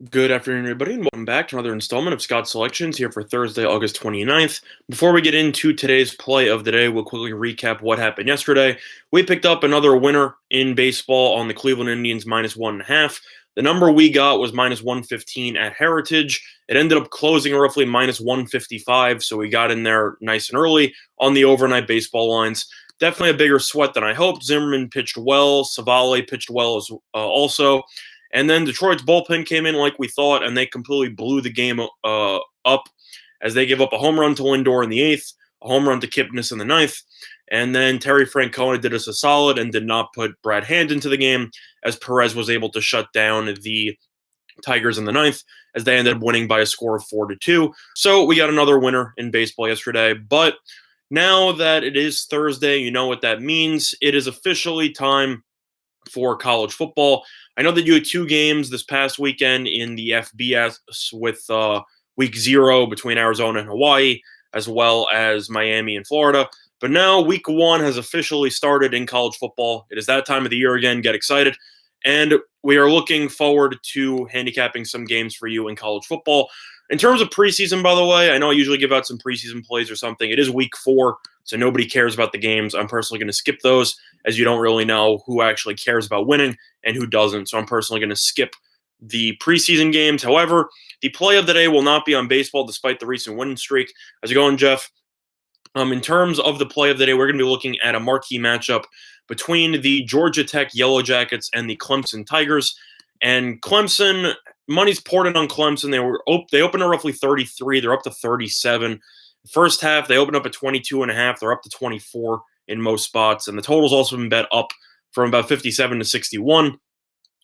Good afternoon, everybody, and welcome back to another installment of Scott's Selections here for Thursday, August 29th. Before we get into today's play of the day, we'll quickly recap what happened yesterday. We picked up another winner in baseball on the Cleveland Indians -1.5. The number we got was -115 at Heritage. It ended up closing roughly -155, so we got in there nice and early on the overnight baseball lines. Definitely a bigger sweat than I hoped. Zimmerman pitched well. Savale pitched well as also. And then Detroit's bullpen came in like we thought, and they completely blew the game up as they gave up a home run to Lindor in the eighth, a home run to Kipnis in the ninth, and then Terry Francona did us a solid and did not put Brad Hand into the game as Perez was able to shut down the Tigers in the ninth as they ended up winning by a score of 4-2. So we got another winner in baseball yesterday, but now that it is Thursday, you know what that means. It is officially time for college football. I know that you had two games this past weekend in the FBS with week 0 between Arizona and Hawaii, as well as Miami and Florida. But now week 1 has officially started in college football. It is that time of the year again. Get excited. And we are looking forward to handicapping some games for you in college football. In terms of preseason, by the way, I know I usually give out some preseason plays or something. It is week 4, so nobody cares about the games. I'm personally going to skip those as you don't really know who actually cares about winning and who doesn't. So I'm personally going to skip the preseason games. However, the play of the day will not be on baseball despite the recent winning streak. How's it going, Jeff? In terms of the play of the day, we're going to be looking at a marquee matchup between the Georgia Tech Yellow Jackets and the Clemson Tigers. And Clemson, money's poured in on Clemson. They opened at roughly 33. They're up to 37. First half, they opened up at 22.5. They're up to 24 in most spots. And the total's also been bet up from about 57 to 61.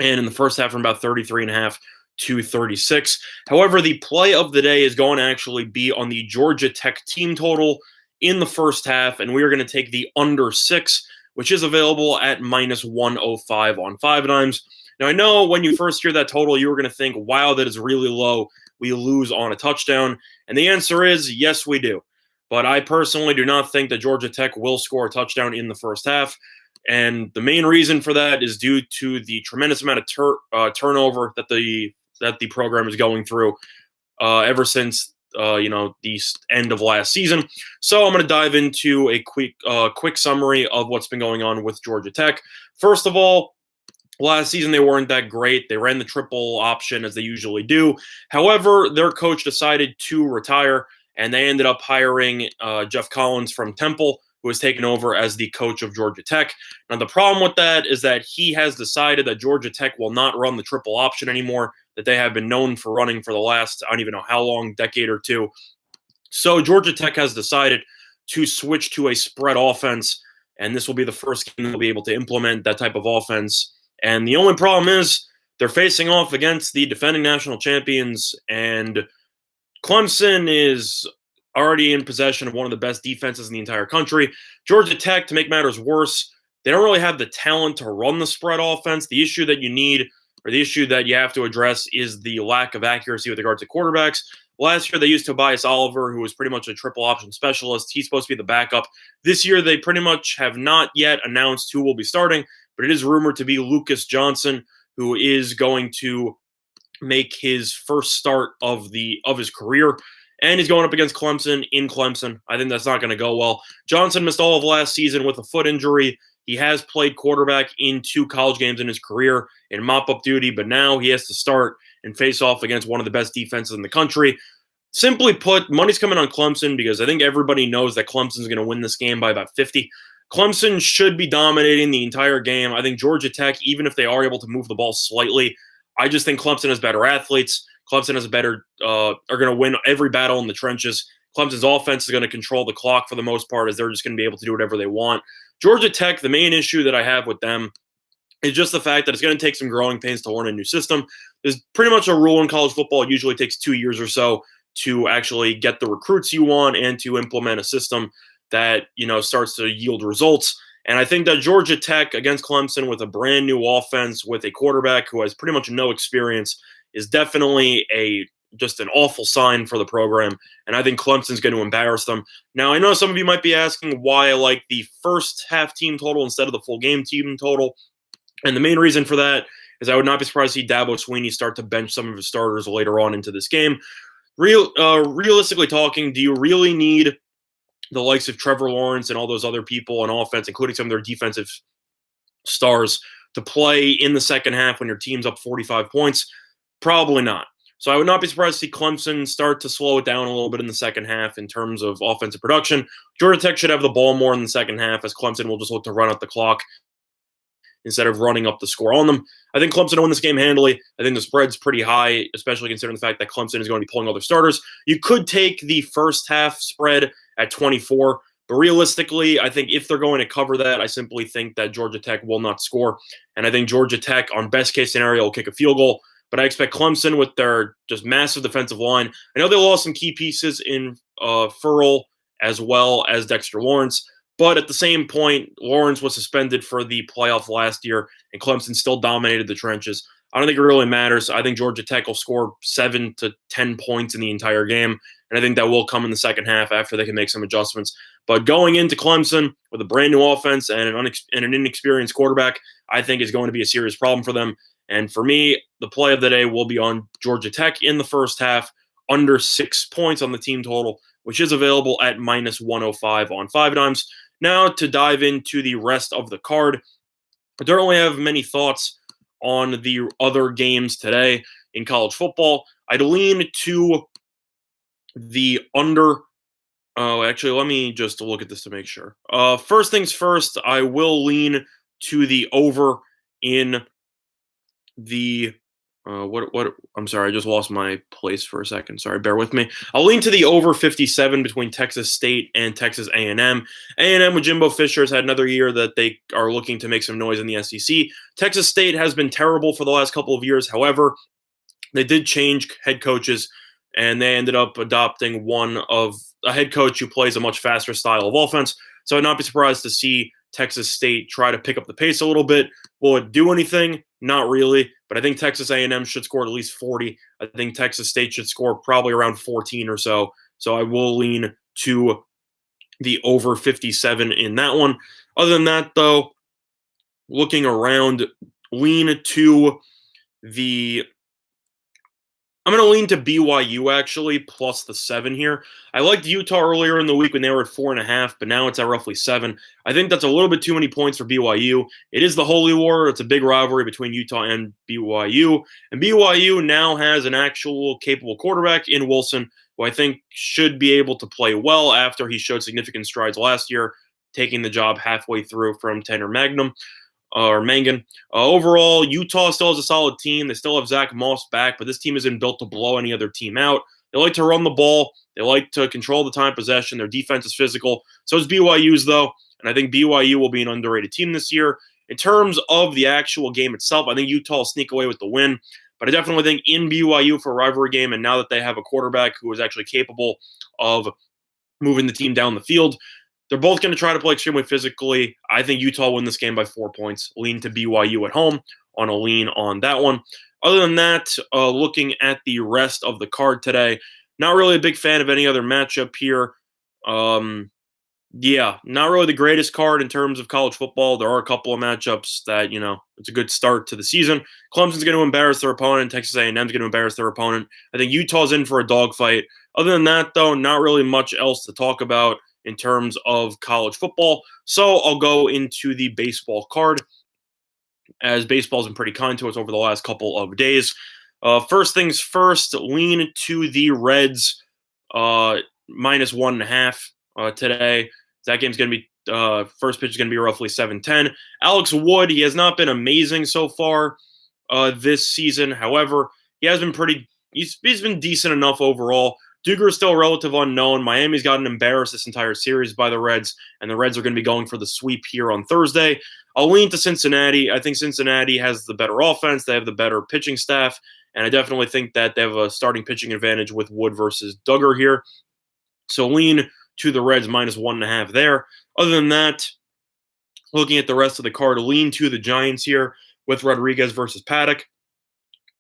And in the first half, from about 33.5 to 36. However, the play of the day is going to actually be on the Georgia Tech team total in the first half. And we are going to take the under 6, which is available at -105 on 5 dimes. Now, I know when you first hear that total, you were going to think, wow, that is really low. We lose on a touchdown. And the answer is, yes, we do. But I personally do not think that Georgia Tech will score a touchdown in the first half. And the main reason for that is due to the tremendous amount of turnover that the program is going through ever since the end of last season. So I'm going to dive into a quick summary of what's been going on with Georgia Tech. First of all, last season, they weren't that great. They ran the triple option as they usually do. However, their coach decided to retire, and they ended up hiring Jeff Collins from Temple, who has taken over as the coach of Georgia Tech. Now, the problem with that is that he has decided that Georgia Tech will not run the triple option anymore, that they have been known for running for the last, I don't even know how long, decade or two. So Georgia Tech has decided to switch to a spread offense, and this will be the first game they'll be able to implement that type of offense. And the only problem is they're facing off against the defending national champions, and Clemson is already in possession of one of the best defenses in the entire country. Georgia Tech, to make matters worse, they don't really have the talent to run the spread offense. The issue that you need, or the issue that you have to address, is the lack of accuracy with regards to quarterbacks. Last year, they used Tobias Oliver, who was pretty much a triple option specialist. He's supposed to be the backup. This year, they pretty much have not yet announced who will be starting, but it is rumored to be Lucas Johnson, who is going to make his first start of his career. And he's going up against Clemson in Clemson. I think that's not going to go well. Johnson missed all of last season with a foot injury. He has played quarterback in 2 college games in his career in mop-up duty, but now he has to start and face off against one of the best defenses in the country. Simply put, money's coming on Clemson because I think everybody knows that Clemson's going to win this game by about 50. Clemson should be dominating the entire game. I think Georgia Tech, even if they are able to move the ball slightly, I just think Clemson has better athletes. Clemson has are going to win every battle in the trenches. Clemson's offense is going to control the clock for the most part, as they're just going to be able to do whatever they want. Georgia Tech, the main issue that I have with them is just the fact that it's going to take some growing pains to learn a new system. There's pretty much a rule in college football. It usually takes 2 years or so to actually get the recruits you want and to implement a system that, starts to yield results. And I think that Georgia Tech against Clemson with a brand new offense, with a quarterback who has pretty much no experience, is definitely just an awful sign for the program. And I think Clemson's going to embarrass them. Now, I know some of you might be asking why I like the first half team total instead of the full game team total. And the main reason for that is I would not be surprised to see Dabo Swinney start to bench some of his starters later on into this game. Realistically talking, do you really need the likes of Trevor Lawrence and all those other people on offense, including some of their defensive stars, to play in the second half when your team's up 45 points? Probably not. So I would not be surprised to see Clemson start to slow it down a little bit in the second half in terms of offensive production. Georgia Tech should have the ball more in the second half, as Clemson will just look to run out the clock instead of running up the score on them. I think Clemson will win this game handily. I think the spread's pretty high, especially considering the fact that Clemson is going to be pulling all their starters. You could take the first half spread at 24, but realistically, I think if they're going to cover that, I simply think that Georgia Tech will not score. And I think Georgia Tech, on best case scenario, will kick a field goal. But I expect Clemson, with their just massive defensive line. I know they lost some key pieces in Furl as well as Dexter Lawrence. But at the same point, Lawrence was suspended for the playoff last year, and Clemson still dominated the trenches. I don't think it really matters. I think Georgia Tech will score 7 to 10 points in the entire game, and I think that will come in the second half after they can make some adjustments. But going into Clemson with a brand new offense and an inexperienced quarterback, I think is going to be a serious problem for them. And for me, the play of the day will be on Georgia Tech in the first half, under 6 points on the team total, which is available at minus 105 on 5-dimes. Now to dive into the rest of the card. I don't really have many thoughts on the other games today in college football. I'd lean to the under. Oh, actually, let me just look at this to make sure. First things first, I will lean to the over in the I'm sorry, I just lost my place for a second. Sorry, bear with me. I'll lean to the over 57 between Texas State and Texas A&M. A&M with Jimbo Fisher has had another year that they are looking to make some noise in the SEC. Texas State has been terrible for the last couple of years. However, they did change head coaches, and they ended up adopting a head coach who plays a much faster style of offense. So I'd not be surprised to see Texas State try to pick up the pace a little bit. Will it do anything? Not really, but I think Texas A&M should score at least 40. I think Texas State should score probably around 14 or so. So I will lean to the over 57 in that one. Other than that, though, looking around, lean to the I'm going to lean to BYU, actually, plus the 7 here. I liked Utah earlier in the week when they were at 4.5, but now it's at roughly 7. I think that's a little bit too many points for BYU. It is the Holy War. It's a big rivalry between Utah and BYU. And BYU now has an actual capable quarterback in Wilson, who I think should be able to play well after he showed significant strides last year, taking the job halfway through from Tanner Mangan. Overall, Utah still has a solid team. They still have Zach Moss back, but this team isn't built to blow any other team out. They like to run the ball. They like to control the time possession. Their defense is physical. So is BYU's, though, and I think BYU will be an underrated team this year. In terms of the actual game itself, I think Utah will sneak away with the win, but I definitely think in BYU for a rivalry game, and now that they have a quarterback who is actually capable of moving the team down the field, they're both going to try to play extremely physically. I think Utah will win this game by 4 points. Lean to BYU at home on a lean on that one. Other than that, looking at the rest of the card today, not really a big fan of any other matchup here. Not really the greatest card in terms of college football. There are a couple of matchups that, it's a good start to the season. Clemson's going to embarrass their opponent. Texas A&M's going to embarrass their opponent. I think Utah's in for a dogfight. Other than that, though, not really much else to talk about in terms of college football. So I'll go into the baseball card, as baseball's been pretty kind to us over the last couple of days. First things first, lean to the Reds minus 1.5 today. That game's going to be first pitch is going to be roughly 7:10. Alex Wood, he has not been amazing so far this season. However, he's been decent enough overall. Duger is still a relative unknown. Miami's gotten embarrassed this entire series by the Reds, and the Reds are going to be going for the sweep here on Thursday. I'll lean to Cincinnati. I think Cincinnati has the better offense. They have the better pitching staff, and I definitely think that they have a starting pitching advantage with Wood versus Duggar here. So lean to the Reds minus 1.5 there. Other than that, looking at the rest of the card, lean to the Giants here with Rodriguez versus Paddock.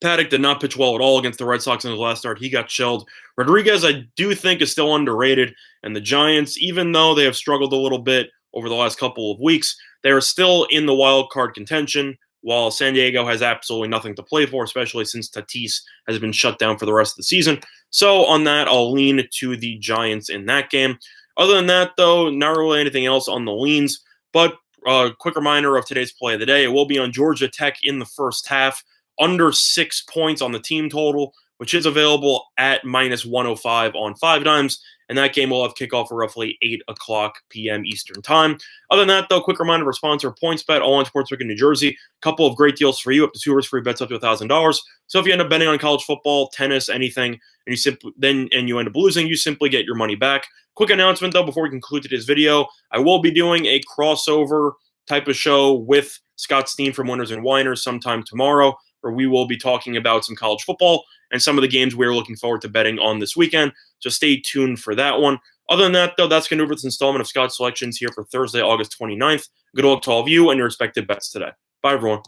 Paddock did not pitch well at all against the Red Sox in his last start. He got shelled. Rodriguez, I do think, is still underrated. And the Giants, even though they have struggled a little bit over the last couple of weeks, they are still in the wild card contention. while San Diego has absolutely nothing to play for, especially since Tatis has been shut down for the rest of the season. So on that, I'll lean to the Giants in that game. Other than that, though, not really anything else on the leans. But quick reminder of today's play of the day. It will be on Georgia Tech in the first half, under 6 points on the team total, which is available at minus 105 on 5 dimes. And that game will have kickoff at roughly 8 o'clock p.m. Eastern time. Other than that, though, quick reminder of our sponsor, PointsBet, All-In Sportsbook in New Jersey. A couple of great deals for you, up to 2 risk-free bets up to $1,000. So if you end up betting on college football, tennis, anything, and you end up losing, you simply get your money back. Quick announcement, though, before we conclude today's video. I will be doing a crossover type of show with Scott Steen from Winners and Winers sometime tomorrow, where we will be talking about some college football and some of the games we're looking forward to betting on this weekend. So stay tuned for that one. Other than that, though, that's going to do for this installment of Scott's Selections here for Thursday, August 29th. Good luck to all of you and your respective bets today. Bye, everyone.